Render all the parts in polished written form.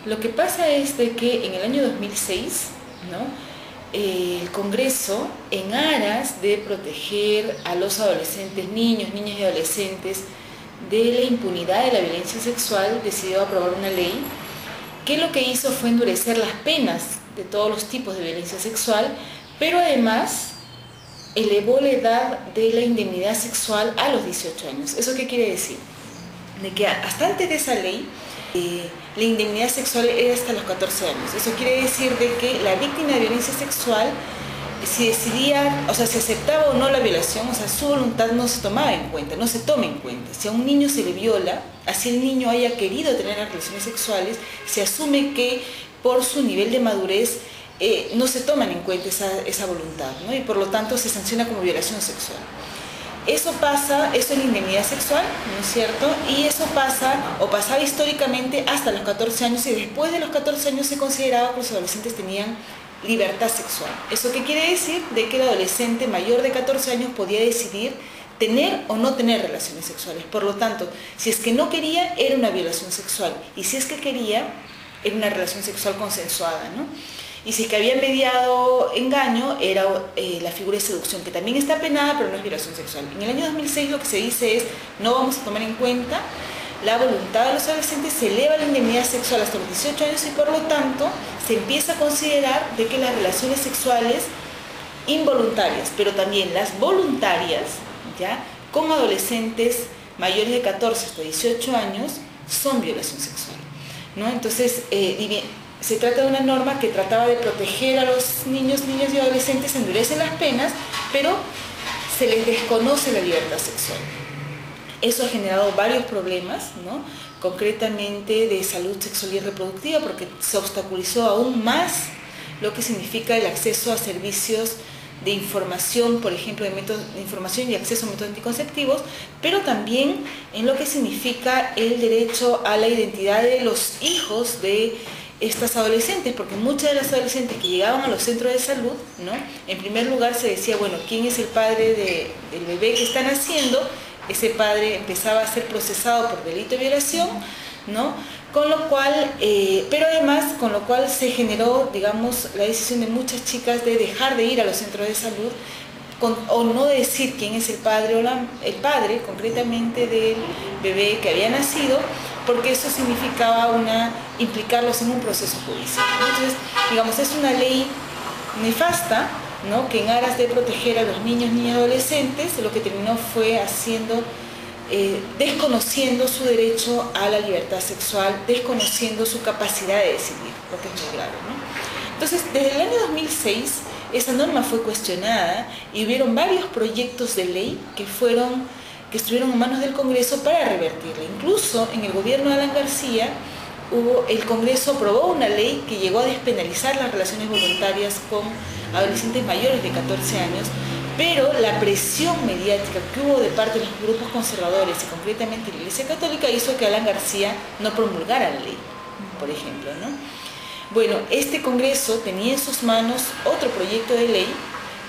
Lo que pasa es de que en el año 2006, ¿no?, el Congreso, en aras de proteger a los adolescentes, niños y adolescentes, de la impunidad de la violencia sexual, decidió aprobar una ley que lo que hizo fue endurecer las penas de todos los tipos de violencia sexual, pero además elevó la edad de la indemnidad sexual a los 18 años. ¿Eso qué quiere decir? De que hasta antes de esa ley, la indemnidad sexual era hasta los 14 años. Eso quiere decir de que la víctima de violencia sexual, si decidía, o sea, si aceptaba o no la violación, o sea, su voluntad no se tomaba en cuenta, no se toma en cuenta. Si a un niño se le viola, así el niño haya querido tener las relaciones sexuales, se asume que por su nivel de madurez no se toman en cuenta esa voluntad, ¿no? Y por lo tanto se sanciona como violación sexual. Eso pasa, eso es la indemnidad sexual, ¿no es cierto? Y eso pasa, o pasaba históricamente hasta los 14 años, y después de los 14 años se consideraba que los adolescentes tenían libertad sexual. ¿Eso qué quiere decir? De que el adolescente mayor de 14 años podía decidir tener o no tener relaciones sexuales. Por lo tanto, si es que no quería, era una violación sexual. Y si es que quería, era una relación sexual consensuada, ¿no? Y si es que había mediado engaño, era la figura de seducción, que también está penada, pero no es violación sexual. En el año 2006 lo que se dice es, no vamos a tomar en cuenta la voluntad de los adolescentes, se eleva la indemnidad sexual hasta los 18 años y por lo tanto se empieza a considerar de que las relaciones sexuales involuntarias, pero también las voluntarias, ¿ya?, con adolescentes mayores de 14 hasta 18 años, son violación sexual, ¿no? Entonces, se trata de una norma que trataba de proteger a los niños y adolescentes, endurece las penas, pero se les desconoce la libertad sexual. Eso ha generado varios problemas, ¿no?, concretamente de salud sexual y reproductiva, porque se obstaculizó aún más lo que significa el acceso a servicios de información, por ejemplo, de información y acceso a métodos anticonceptivos, pero también en lo que significa el derecho a la identidad de los hijos de estas adolescentes, porque muchas de las adolescentes que llegaban a los centros de salud, ¿no?, en primer lugar se decía, bueno, ¿quién es el padre del bebé que están haciendo? Ese padre empezaba a ser procesado por delito de violación, ¿no? Con lo cual, pero además, con lo cual se generó, digamos, la decisión de muchas chicas de dejar de ir a los centros de salud, o no decir quién es el padre el padre concretamente del bebé que había nacido, porque eso significaba implicarlos en un proceso judicial. Entonces, digamos, es una ley nefasta, ¿no?, que en aras de proteger a los niños y adolescentes, lo que terminó fue desconociendo su derecho a la libertad sexual, desconociendo su capacidad de decidir, lo que es muy grave, ¿no? Entonces, desde el año 2006, esa norma fue cuestionada y hubieron varios proyectos de ley que estuvieron en manos del Congreso para revertirla. Incluso en el gobierno de Alan García, el Congreso aprobó una ley que llegó a despenalizar las relaciones voluntarias con adolescentes mayores de 14 años, pero la presión mediática que hubo de parte de los grupos conservadores y concretamente la Iglesia Católica hizo que Alan García no promulgara la ley, por ejemplo, ¿no? Bueno, este Congreso tenía en sus manos otro proyecto de ley,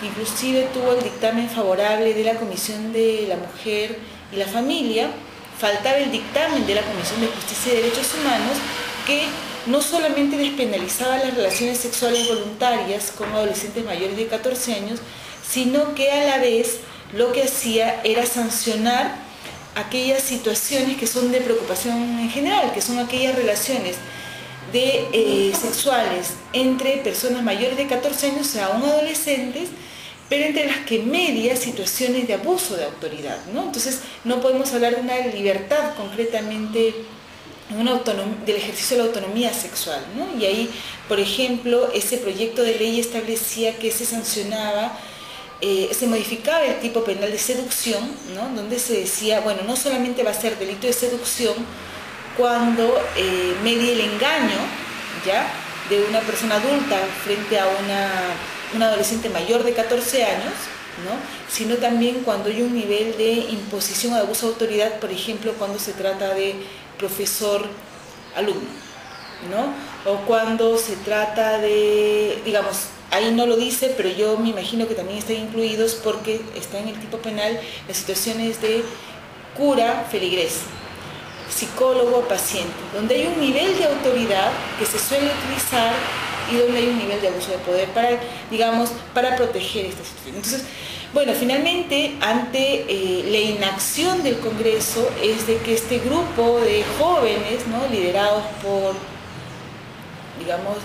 que inclusive tuvo el dictamen favorable de la Comisión de la Mujer y la Familia. Faltaba el dictamen de la Comisión de Justicia y Derechos Humanos, que no solamente despenalizaba las relaciones sexuales voluntarias con adolescentes mayores de 14 años, sino que a la vez lo que hacía era sancionar aquellas situaciones que son de preocupación en general, que son aquellas relaciones sexuales entre personas mayores de 14 años, o sea, aún adolescentes, pero entre las que media situaciones de abuso de autoridad, ¿no? Entonces, no podemos hablar de una libertad concretamente, del ejercicio de la autonomía sexual, ¿no? Y ahí, por ejemplo, ese proyecto de ley establecía que se sancionaba, se modificaba el tipo penal de seducción, ¿no?, donde se decía, bueno, no solamente va a ser delito de seducción cuando medie el engaño, ¿ya?, de una persona adulta frente a un adolescente mayor de 14 años, ¿no?, sino también cuando hay un nivel de imposición o de abuso de autoridad, por ejemplo, cuando se trata de profesor-alumno, ¿no?, o cuando se trata de, digamos, ahí no lo dice, pero yo me imagino que también están incluidos porque está en el tipo penal las situaciones de cura feligrés, psicólogo a paciente, donde hay un nivel de autoridad que se suele utilizar y donde hay un nivel de abuso de poder para, digamos, para proteger esta situación. Entonces, bueno, finalmente, ante la inacción del Congreso, es de que este grupo de jóvenes, ¿no?, liderados por, digamos,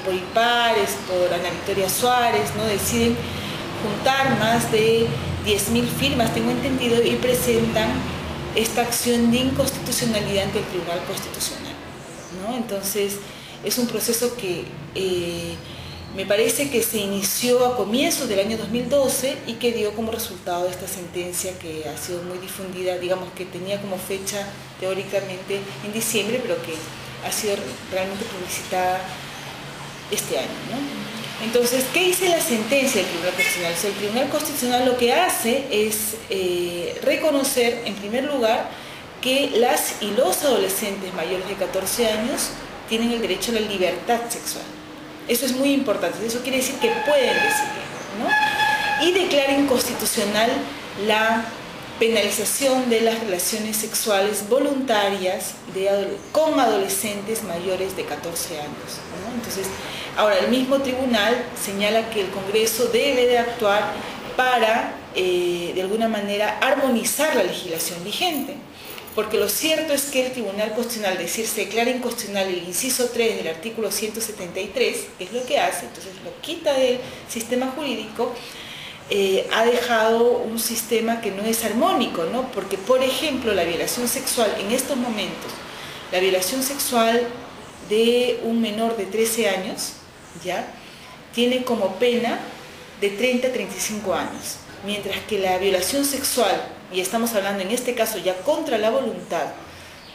por IPARES, por Ana Victoria Suárez, ¿no?, deciden juntar más de 10.000 firmas, tengo entendido, y presentan esta acción de inconstitucionalidad ante el Tribunal Constitucional, ¿no? Entonces, es un proceso que me parece que se inició a comienzos del año 2012 y que dio como resultado esta sentencia que ha sido muy difundida, digamos que tenía como fecha teóricamente en diciembre, pero que ha sido realmente publicitada este año, ¿no? Entonces, ¿qué dice la sentencia del Tribunal Constitucional? O sea, el Tribunal Constitucional lo que hace es reconocer, en primer lugar, que las y los adolescentes mayores de 14 años tienen el derecho a la libertad sexual. Eso es muy importante, eso quiere decir que pueden decidir, ¿no? Y declara inconstitucional la penalización de las relaciones sexuales voluntarias con adolescentes mayores de 14 años, ¿no? Entonces, ahora el mismo tribunal señala que el Congreso debe de actuar para, de alguna manera, armonizar la legislación vigente. Porque lo cierto es que el Tribunal Constitucional, se declara inconstitucional el inciso 3 del artículo 173, que es lo que hace, entonces lo quita del sistema jurídico, ha dejado un sistema que no es armónico, ¿no? Porque, por ejemplo, la violación sexual en estos momentos, la violación sexual de un menor de 13 años, ¿ya?, tiene como pena de 30 a 35 años, mientras que la violación sexual, y estamos hablando en este caso ya contra la voluntad,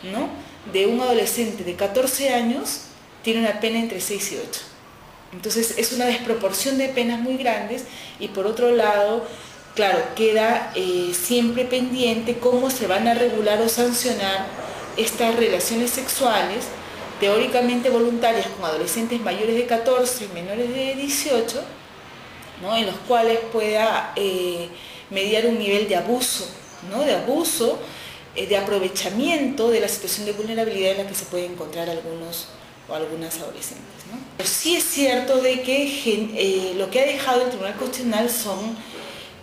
¿no?, de un adolescente de 14 años, tiene una pena entre 6 y 8. Entonces es una desproporción de penas muy grandes y por otro lado, claro, queda siempre pendiente cómo se van a regular o sancionar estas relaciones sexuales teóricamente voluntarias con adolescentes mayores de 14 y menores de 18, ¿no?, en los cuales pueda mediar un nivel de abuso, ¿no?, de aprovechamiento de la situación de vulnerabilidad en la que se pueden encontrar algunos o algunas adolescentes, ¿no? Pero sí es cierto de que lo que ha dejado el Tribunal Constitucional son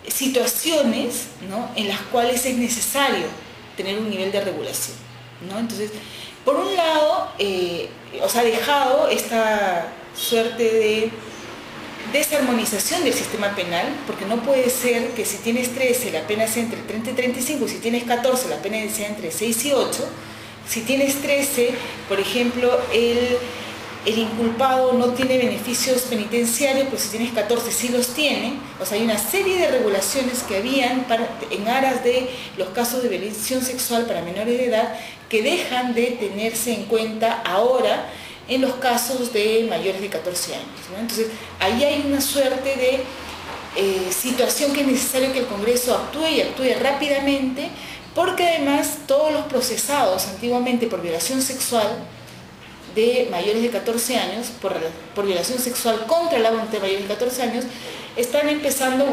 situaciones, ¿no?, en las cuales es necesario tener un nivel de regulación, ¿no? Entonces, por un lado, ha dejado esta suerte de desarmonización del sistema penal, porque no puede ser que si tienes 13 la pena sea entre 30 y 35, si tienes 14 la pena sea entre 6 y 8, si tienes 13, por ejemplo, el inculpado no tiene beneficios penitenciarios, pues si tienes 14 sí los tiene. O sea, hay una serie de regulaciones que habían en aras de los casos de violación sexual para menores de edad que dejan de tenerse en cuenta ahora en los casos de mayores de 14 años, ¿no? Entonces, ahí hay una suerte de situación que es necesario que el Congreso actúe y actúe rápidamente, porque además todos los procesados antiguamente por violación sexual de mayores de 14 años, por violación sexual contra la voluntad de mayores de 14 años, están empezando,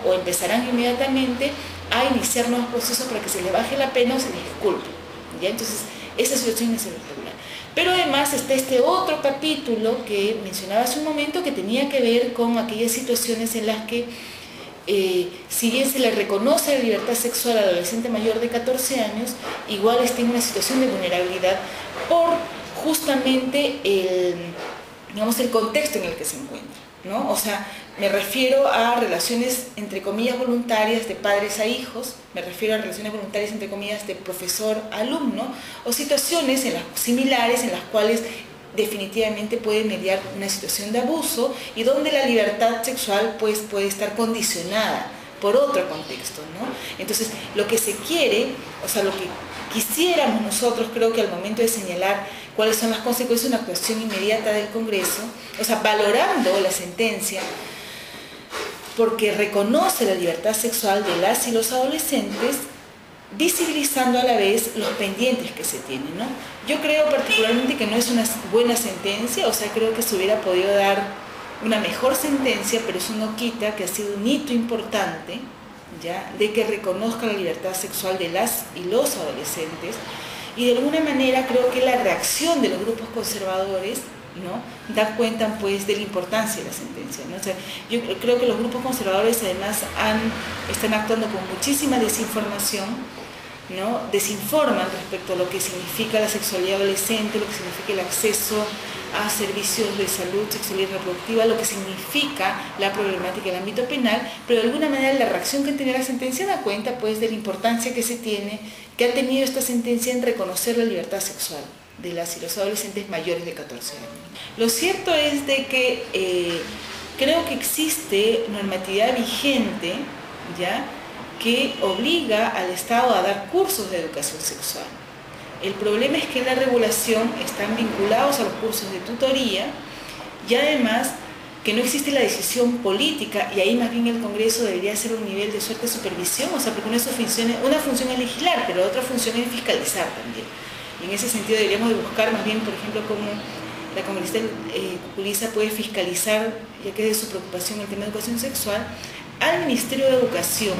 o empezarán inmediatamente a iniciar nuevos procesos para que se les baje la pena o se les disculpe, ¿ya? Entonces, esa situación es irregular. Pero además está este otro capítulo que mencionaba hace un momento que tenía que ver con aquellas situaciones en las que, si bien se le reconoce la libertad sexual al adolescente mayor de 14 años, igual está en una situación de vulnerabilidad por justamente el contexto en el que se encuentra, ¿no? O sea, me refiero a relaciones entre comillas voluntarias de padres a hijos, me refiero a relaciones voluntarias entre comillas de profesor a alumno, o situaciones similares en las cuales definitivamente puede mediar una situación de abuso y donde la libertad sexual pues puede estar condicionada por otro contexto, ¿no? Entonces, lo que se quiere, o sea, lo que quisiéramos nosotros, creo que al momento de señalar cuáles son las consecuencias de una actuación inmediata del Congreso, o sea, valorando la sentencia, porque reconoce la libertad sexual de las y los adolescentes, visibilizando a la vez los pendientes que se tienen, ¿no? Yo creo particularmente que no es una buena sentencia, o sea, creo que se hubiera podido dar una mejor sentencia, pero eso no quita que ha sido un hito importante, ¿ya?, de que reconozca la libertad sexual de las y los adolescentes Y de alguna manera creo que la reacción de los grupos conservadores, ¿no?, da cuenta pues de la importancia de la sentencia, ¿no? O sea, yo creo que los grupos conservadores además están actuando con muchísima desinformación, ¿no? Desinforman respecto a lo que significa la sexualidad adolescente, lo que significa el acceso a servicios de salud sexual y reproductiva, lo que significa la problemática del ámbito penal, pero de alguna manera la reacción que tiene la sentencia da cuenta pues de la importancia que ha tenido esta sentencia en reconocer la libertad sexual de las y los adolescentes mayores de 14 años. Lo cierto es de que creo que existe normatividad vigente, ¿ya?, que obliga al Estado a dar cursos de educación sexual. El problema es que en la regulación están vinculados a los cursos de tutoría y además que no existe la decisión política, y ahí más bien el Congreso debería ser un nivel de suerte supervisión, o sea, porque una función es legislar, pero otra función es fiscalizar también. Y en ese sentido deberíamos de buscar más bien, por ejemplo, cómo la congresista Cuculiza puede fiscalizar, ya que es de su preocupación el tema de educación sexual, al Ministerio de Educación,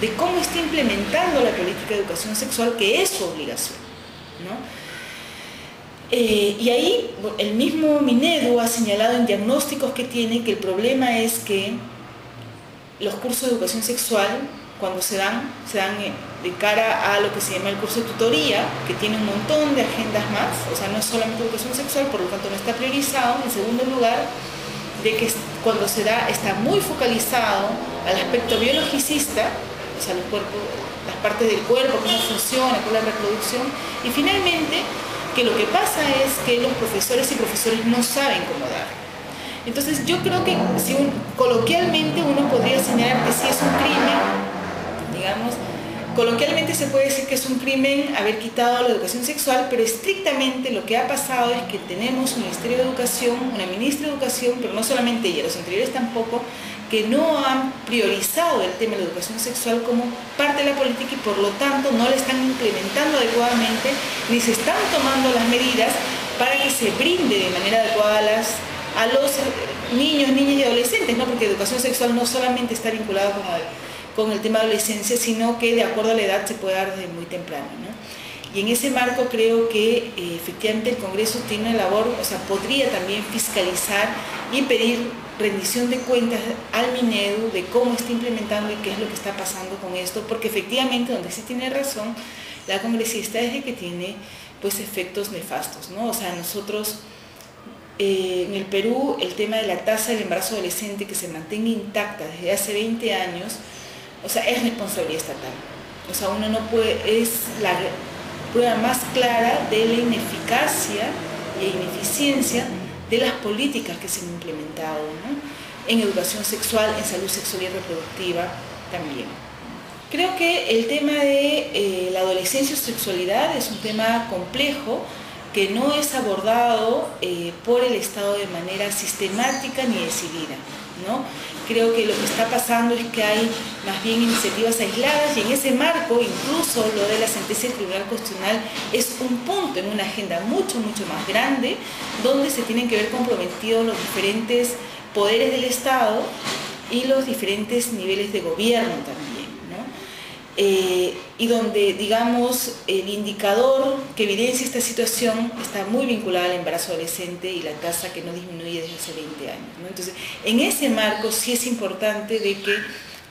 de cómo está implementando la política de educación sexual, que es su obligación, ¿no? Y ahí el mismo Minedu ha señalado en diagnósticos que tiene que el problema es que los cursos de educación sexual, cuando se dan de cara a lo que se llama el curso de tutoría, que tiene un montón de agendas más, o sea, no es solamente educación sexual, por lo tanto no está priorizado. En segundo lugar, de que cuando se da está muy focalizado al aspecto biologicista, o sea, las partes del cuerpo, cómo funciona, cuál es la reproducción, y finalmente que lo que pasa es que los profesores y profesores no saben cómo dar. Entonces yo creo que coloquialmente uno podría señalar que sí es un crimen, digamos, coloquialmente se puede decir que es un crimen haber quitado la educación sexual, pero estrictamente lo que ha pasado es que tenemos un Ministerio de Educación, una ministra de Educación, pero no solamente ella, los anteriores tampoco, que no han priorizado el tema de la educación sexual como parte de la política y por lo tanto no la están implementando adecuadamente ni se están tomando las medidas para que se brinde de manera adecuada a los niños, niñas y adolescentes, ¿no? Porque educación sexual no solamente está vinculada con el tema de adolescencia, sino que de acuerdo a la edad se puede dar desde muy temprano, ¿no? Y en ese marco creo que efectivamente el Congreso tiene una labor, o sea, podría también fiscalizar y pedir rendición de cuentas al Minedu de cómo está implementando y qué es lo que está pasando con esto, porque efectivamente donde sí tiene razón la congresista es de que tiene pues efectos nefastos, ¿no? O sea, nosotros en el Perú el tema de la tasa del embarazo adolescente que se mantenga intacta desde hace 20 años, o sea, es responsabilidad estatal. O sea, uno no puede, es la prueba más clara de la ineficacia e ineficiencia de las políticas que se han implementado, ¿no? En educación sexual, en salud sexual y reproductiva también. Creo que el tema de la adolescencia y sexualidad es un tema complejo que no es abordado por el Estado de manera sistemática ni decidida, ¿no? Creo que lo que está pasando es que hay más bien iniciativas aisladas y en ese marco incluso lo de la sentencia del Tribunal Constitucional es un punto en una agenda mucho más grande donde se tienen que ver comprometidos los diferentes poderes del Estado y los diferentes niveles de gobierno también, ¿no? Y donde, digamos, el indicador que evidencia esta situación está muy vinculado al embarazo adolescente y la tasa que no disminuye desde hace 20 años, ¿no? Entonces, en ese marco sí es importante de que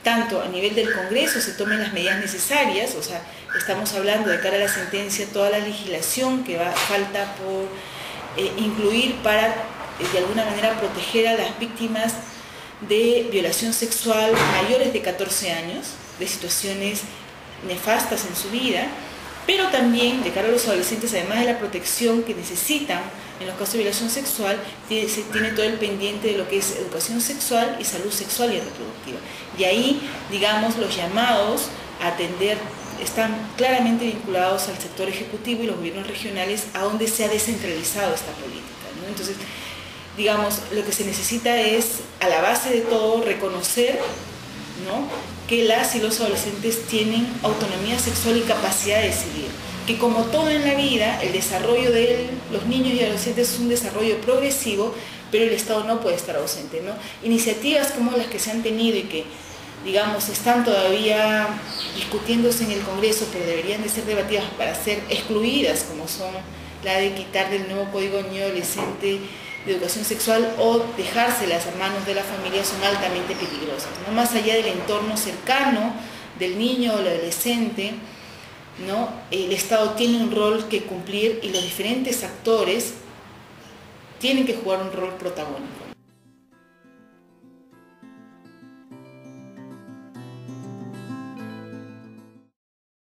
tanto a nivel del Congreso se tomen las medidas necesarias, o sea, estamos hablando de cara a la sentencia toda la legislación que falta por incluir para, de alguna manera, proteger a las víctimas de violación sexual mayores de 14 años, de situaciones nefastas en su vida, pero también de cara a los adolescentes, además de la protección que necesitan en los casos de violación sexual, se tiene todo el pendiente de lo que es educación sexual y salud sexual y reproductiva. Y ahí, digamos, los llamados a atender están claramente vinculados al sector ejecutivo y los gobiernos regionales, a donde se ha descentralizado esta política, ¿no? Entonces, digamos, lo que se necesita es, a la base de todo, reconocer, ¿no?, que las y los adolescentes tienen autonomía sexual y capacidad de decidir, que como todo en la vida, el desarrollo de los niños y adolescentes es un desarrollo progresivo, pero el Estado no puede estar ausente, ¿no? Iniciativas como las que se han tenido y que, digamos, están todavía discutiéndose en el Congreso, pero deberían de ser debatidas para ser excluidas, como son la de quitar del nuevo Código Niño y Adolescente de Educación Sexual o dejárselas a manos de la familia, son altamente peligrosas, ¿no? Más allá del entorno cercano del niño o del adolescente, ¿no? El Estado tiene un rol que cumplir y los diferentes actores tienen que jugar un rol protagónico.